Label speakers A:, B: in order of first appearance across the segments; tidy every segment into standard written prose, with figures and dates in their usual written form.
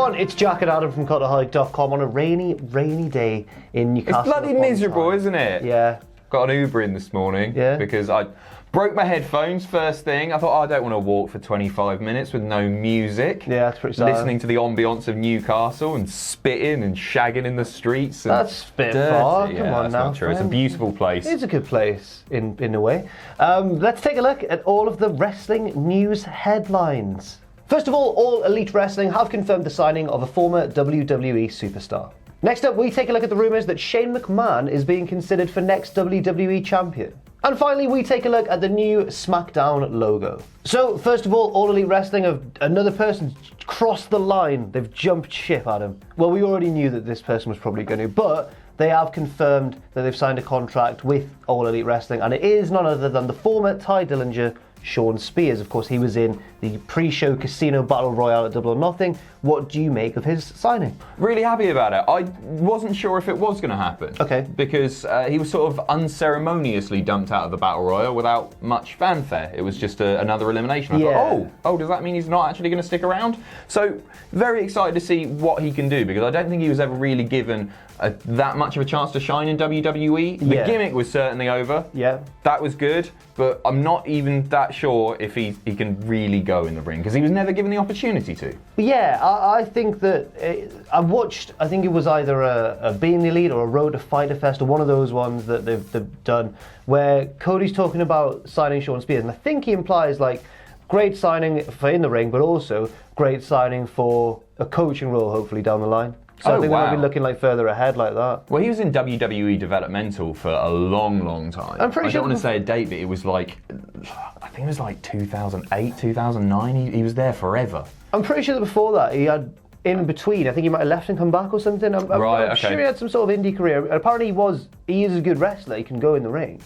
A: everyone, it's Jack and Adam from Cultaholic.com on a rainy day in Newcastle.
B: It's bloody miserable, isn't it?
A: Yeah.
B: Got an Uber in this morning because I broke my headphones first thing. I thought, I don't want to walk for 25 minutes with no music.
A: Yeah, that's pretty sad.
B: Listening to the ambience of Newcastle and spitting and shagging in the streets. And
A: that's a bit far. Come on now.
B: Not true. It's a beautiful place.
A: It's a good place in a way. Let's take a look at all of the wrestling news headlines. First of all Elite Wrestling have confirmed the signing of a former WWE Superstar. Next up, we take a look at the rumours that Shane McMahon is being considered for next WWE Champion. And finally, we take a look at the new SmackDown logo. So, first of all Elite Wrestling have another person crossed the line. They've jumped ship, Adam. Well, we already knew that this person was probably going to, but they have confirmed that they've signed a contract with All Elite Wrestling, and it is none other than the former Ty Dillinger, Sean Spears. Of course, he was in the pre-show Casino Battle Royale at Double or Nothing. What do you make of his signing?
B: Really happy about it. I wasn't sure if it was going to happen.
A: Okay.
B: Because he was sort of unceremoniously dumped out of the Battle Royale without much fanfare. It was just another elimination. I thought, oh, does that mean he's not actually going to stick around? So, very excited to see what he can do, because I don't think he was ever really given that much of a chance to shine in WWE. The gimmick was certainly over.
A: Yeah.
B: That was good, but I'm not even that sure if he can really go in the ring, because he was never given the opportunity to.
A: Yeah, I think that I've watched, I think it was either a Being the Elite or a Road to Fighter Fest, or one of those ones that they've done, where Cody's talking about signing Sean Spears, and I think he implies like great signing for in the ring, but also great signing for a coaching role hopefully down the line. So I think they might be looking like further ahead like that.
B: Well, he was in WWE developmental for a long time.
A: I'm pretty sure.
B: I don't want to say a date, but it was like, I think it was like 2008, 2009. He was there forever.
A: I'm pretty sure that before that he had in between. I think he might have left and come back or something. I'm sure he had some sort of indie career. And apparently he is a good wrestler. He can go in the ring,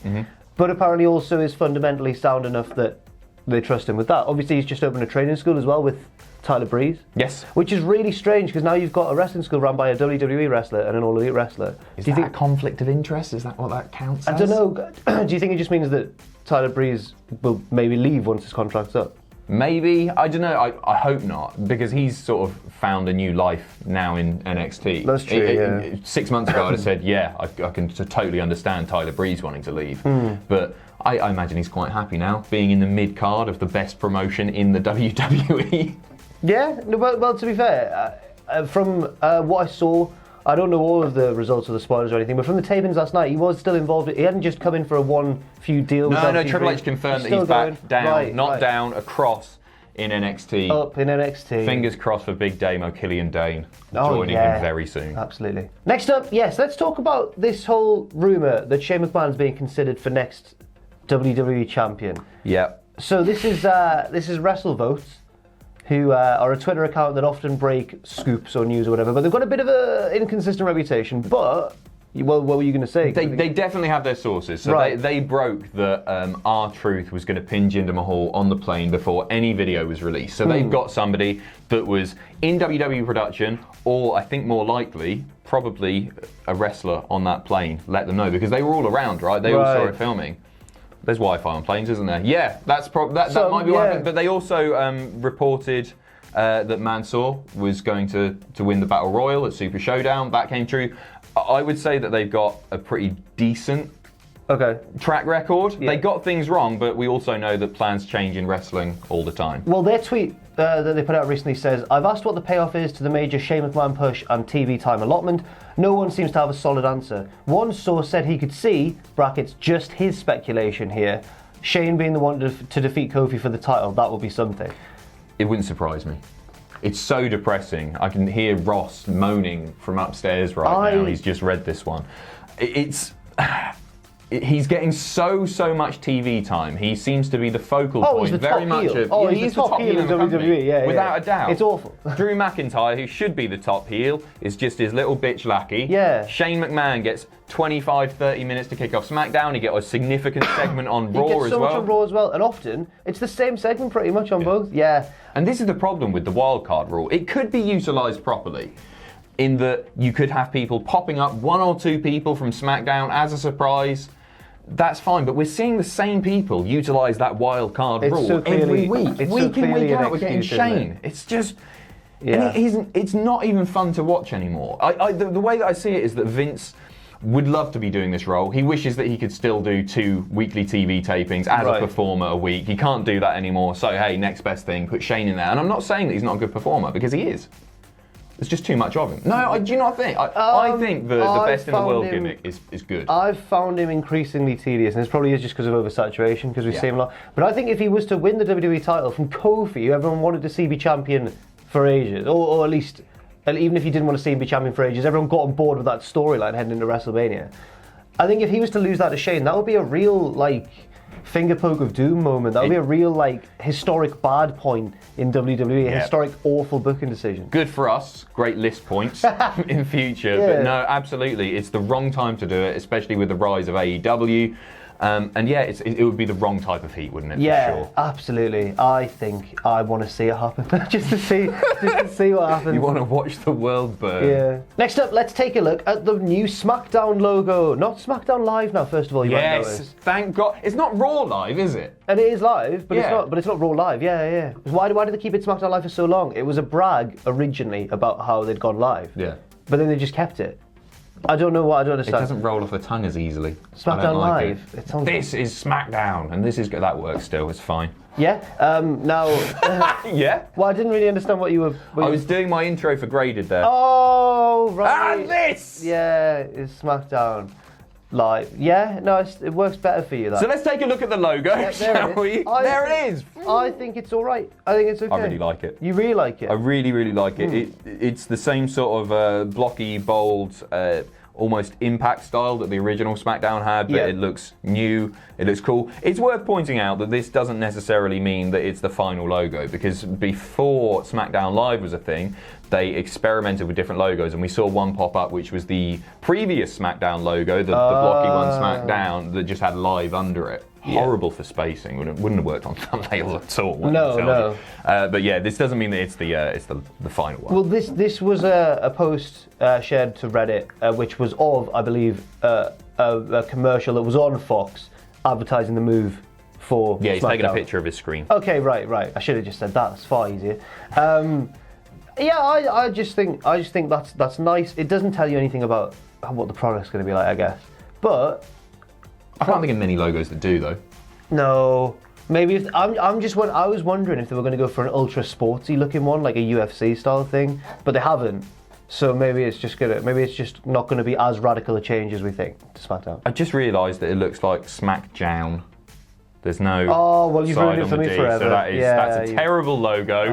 A: but apparently also is fundamentally sound enough that they trust him with that. Obviously, he's just opened a training school as well with Tyler Breeze.
B: Yes.
A: Which is really strange, because now you've got a wrestling school run by a WWE wrestler and an All Elite wrestler.
B: Is that a conflict of interest? Is that what that counts as?
A: I don't know. Do you think it just means that Tyler Breeze will maybe leave once his contract's up?
B: Maybe. I don't know. I hope not, because he's sort of found a new life now in NXT.
A: That's true,
B: 6 months ago I'd have said, I can totally understand Tyler Breeze wanting to leave. But I imagine he's quite happy now, being in the mid-card of the best promotion in the WWE.
A: Yeah, well, to be fair, from what I saw, I don't know all of the results of the spoilers or anything, but from the tapings last night, he was still involved. He hadn't just come in for a one feud deal.
B: No, Triple H confirmed that he's back down, not down, across in NXT.
A: Up in NXT.
B: Fingers crossed for Big Damo Killian Dane joining him very soon.
A: Absolutely. Next up, let's talk about this whole rumour that Shane McMahon's being considered for next WWE Champion.
B: Yeah.
A: So this is WrestleVotes, who are a Twitter account that often break scoops or news or whatever, but they've got a bit of an inconsistent reputation. But, well, what were you going to say?
B: They definitely have their sources. So they broke that R-Truth was going to pin Jinder Mahal on the plane before any video was released. So they've got somebody that was in WWE production, or I think more likely, probably a wrestler on that plane. Let them know, because they were all around, right? They all saw it filming. There's Wi-Fi on planes, isn't there? Yeah, that might be what happened. But they also reported that Mansoor was going to win the Battle Royal at Super Showdown. That came true. I would say that they've got a pretty decent track record. Yeah. They got things wrong, but we also know that plans change in wrestling all the time.
A: Well, their tweet that they put out recently says, "I've asked what the payoff is to the major Shane McMahon push and TV time allotment. No one seems to have a solid answer. One source said he could see, brackets, just his speculation here, Shane being the one to defeat Kofi for the title. That would be something."
B: It wouldn't surprise me. It's so depressing. I can hear Ross moaning from upstairs now. He's just read this one. He's getting so much TV time. He seems to be the focal point.
A: He's the top heel. He's the top heel in WWE,
B: without a doubt.
A: It's awful.
B: Drew McIntyre, who should be the top heel, is just his little bitch lackey.
A: Yeah.
B: Shane McMahon gets 25-30 minutes to kick off SmackDown. He gets a significant segment on Raw as well.
A: He gets so much on Raw as well, and often it's the same segment pretty much on both. Yeah.
B: And this is the problem with the wildcard rule. It could be utilised properly, in that you could have people popping up, one or two people from SmackDown as a surprise. That's fine, but we're seeing the same people utilise that wild card rule every week. Week in, week out, we're getting Shane. It's just,
A: Yeah.
B: And it's not even fun to watch anymore. The way that I see it is that Vince would love to be doing this role. He wishes that he could still do 2 weekly TV tapings as a performer a week. He can't do that anymore. So, hey, next best thing, put Shane in there. And I'm not saying that he's not a good performer, because he is. There's just too much of him. No, do you not think? I think the best in the world gimmick is good.
A: I've found him increasingly tedious, and this probably is just because of oversaturation, because we've seen him a lot. But I think if he was to win the WWE title from Kofi, who everyone wanted to see be champion for ages, or at least, even if he didn't want to see him be champion for ages, everyone got on board with that storyline heading into WrestleMania. I think if he was to lose that to Shane, that would be a real, finger poke of doom moment. That would be a real, historic bad point in WWE, a historic awful booking decision.
B: Good for us, great list points in future.
A: Yeah.
B: But no, absolutely, it's the wrong time to do it, especially with the rise of AEW. And yeah, it would be the wrong type of heat, wouldn't it?
A: Yeah,
B: for sure.
A: Absolutely. I think I want to see it happen, just to see what happens.
B: You want to watch the world burn.
A: Yeah. Next up, let's take a look at the new SmackDown logo. Not SmackDown Live now. First of all, you might notice.
B: Thank God. It's not Raw Live, is it?
A: And it is live, but
B: Yeah.
A: it's not. But it's not Raw Live. Yeah. Why did they keep it SmackDown Live for so long? It was a brag originally about how they'd gone live.
B: Yeah.
A: But then they just kept it. I don't know what I don't
B: It
A: understand.
B: doesn't roll off the tongue as easily.
A: SmackDown Live. It sounds
B: This is SmackDown, and this is good. That works still. It's fine.
A: Yeah. Now.
B: Yeah.
A: Well, I didn't really understand what you were.
B: I was doing my intro for Graded there.
A: Oh right.
B: And this.
A: Yeah, it's SmackDown Live. Yeah. No, it works better for you. That.
B: So let's take a look at the logo, shall we? There it is.
A: I think it's all right. I think it's okay.
B: I really like it.
A: You really like it?
B: I really, really like it. It's the same sort of blocky, bold, almost Impact style that the original SmackDown had, but it looks new, it looks cool. It's worth pointing out that this doesn't necessarily mean that it's the final logo, because before SmackDown Live was a thing, they experimented with different logos, and we saw one pop up which was the previous SmackDown logo, the blocky one SmackDown, that just had Live under it. Horrible for spacing. Wouldn't have worked on thumbnails at all.
A: No.
B: But yeah, this doesn't mean that it's the final one.
A: Well, this was a post shared to Reddit, which was of, I believe, a commercial that was on Fox advertising the move for.
B: Yeah, he's
A: SmackDown.
B: taking a picture of his screen.
A: Okay, right. I should have just said that. That's far easier. I just think that's nice. It doesn't tell you anything about what the product's going to be like, I guess, but.
B: I can't think of many logos that do, though.
A: No, maybe I was wondering if they were going to go for an ultra sportsy looking one, like a UFC style thing, but they haven't. So maybe it's just not going to be as radical a change as we think to SmackDown.
B: I just realised that it looks like SmackDown. There's no.
A: Oh well, you've ruined it for me forever.
B: So that's a terrible logo.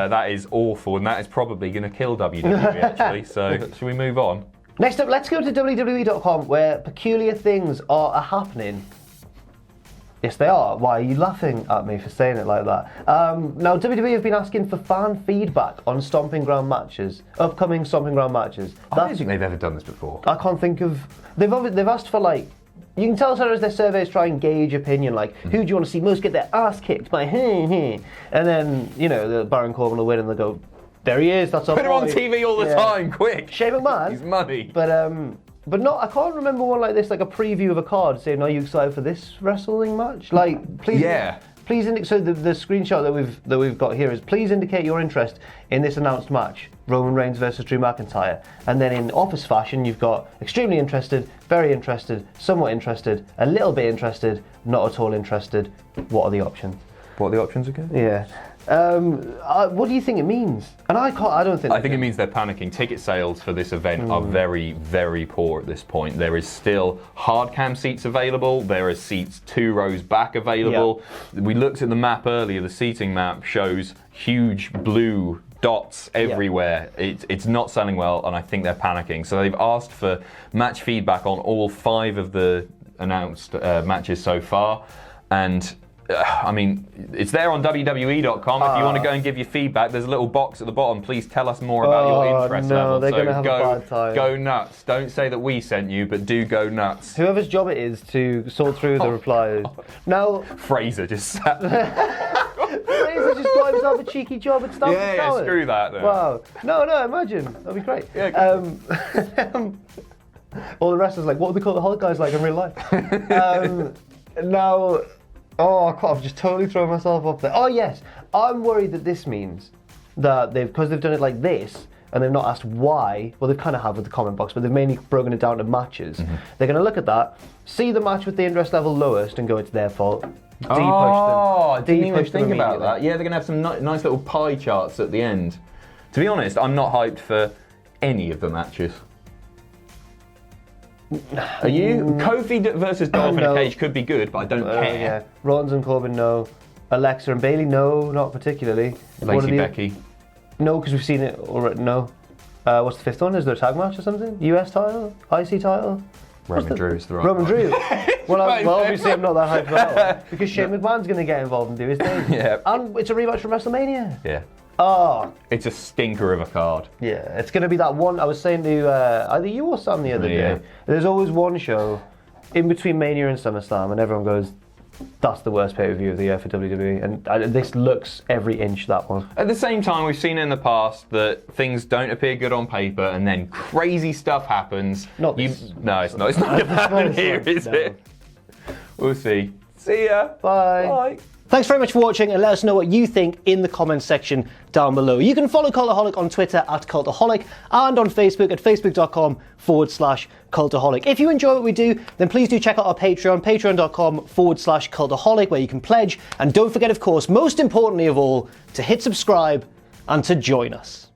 B: That is awful, and that is probably going to kill WWE actually. So should we move on?
A: Next up, let's go to WWE.com, where peculiar things are happening. Yes, they are. Why are you laughing at me for saying it like that? Now, WWE have been asking for fan feedback on Stomping Ground matches, upcoming Stomping Ground matches.
B: I don't think they've ever done this before.
A: I can't think of. They've asked for you can tell as their surveys try and gauge opinion, who do you want to see most get their ass kicked by and then the Baron Corbin will win and they'll go. There he is. That's our
B: Put him on TV all the time, quick.
A: Shane McMahon.
B: He's money.
A: But no, I can't remember one like this, like a preview of a card saying, "Are you excited for this wrestling match?" Please. Yeah. Please indicate. So the screenshot that we've got here is, please indicate your interest in this announced match, Roman Reigns versus Drew McIntyre. And then in office fashion, you've got extremely interested, very interested, somewhat interested, a little bit interested, not at all interested. What are the options?
B: What are the options again?
A: Yeah. What do you think it means? And I don't think.
B: I think it means they're panicking. Ticket sales for this event are very, very poor at this point. There is still hard cam seats available. There are seats 2 rows back available. Yep. We looked at the map earlier. The seating map shows huge blue dots everywhere. Yep. It's not selling well, and I think they're panicking. So they've asked for match feedback on all 5 of the announced matches so far, and. It's there on WWE.com. If you want to go and give your feedback, there's a little box at the bottom. Please tell us more about your interest level.
A: They're going to have a bad time.
B: Go nuts. Don't say that we sent you, but do go nuts.
A: Whoever's job it is to sort through the replies. Now,
B: Fraser just sat there.
A: Fraser just got himself a cheeky job at Stamford Tower.
B: Yeah, screw that then.
A: Wow. No, imagine. That'd be great.
B: Yeah,
A: all the wrestlers what would the Cultaholic guys like in real life? Now... Oh, I've just totally thrown myself up there. Oh, yes. I'm worried that this means that because they've done it like this, and they've not asked why, well, they've kind of have with the comment box, but they've mainly broken it down to matches. They're going to look at that, see the match with the interest level lowest, and go, it's their fault.
B: I didn't even think about that. Yeah, they're going to have some nice little pie charts at the end. To be honest, I'm not hyped for any of the matches. Are you? Kofi versus Dolph in a cage could be good, but I don't care.
A: Yeah. Rollins and Corbin, no. Alexa and Bailey, no, not particularly.
B: Lacey Becky.
A: No, because we've seen it already. No. What's the fifth one? Is there a tag match or something? US title? IC title?
B: Roman Drew is the right
A: Roman
B: one.
A: Drew. Well, obviously I'm not that hyped about that because Shane McMahon's going to get involved and do his thing.
B: Yeah.
A: And it's a rematch from WrestleMania.
B: Yeah.
A: Oh.
B: It's a stinker of a card.
A: Yeah, it's going to be that one. I was saying to either you or Sam the other day, there's always one show in between Mania and SummerSlam, and everyone goes, that's the worst pay-per-view of the year for WWE, and this looks every inch that one.
B: At the same time, we've seen in the past that things don't appear good on paper, and then crazy stuff happens.
A: Not this.
B: No, it's not. It's not going to happen here, is it? We'll see. See ya.
A: Bye.
B: Bye.
A: Thanks very much for watching, and let us know what you think in the comments section down below. You can follow Cultaholic on Twitter at Cultaholic and on Facebook at facebook.com/Cultaholic. If you enjoy what we do, then please do check out our Patreon, patreon.com/Cultaholic, where you can pledge. And don't forget, of course, most importantly of all, to hit subscribe and to join us.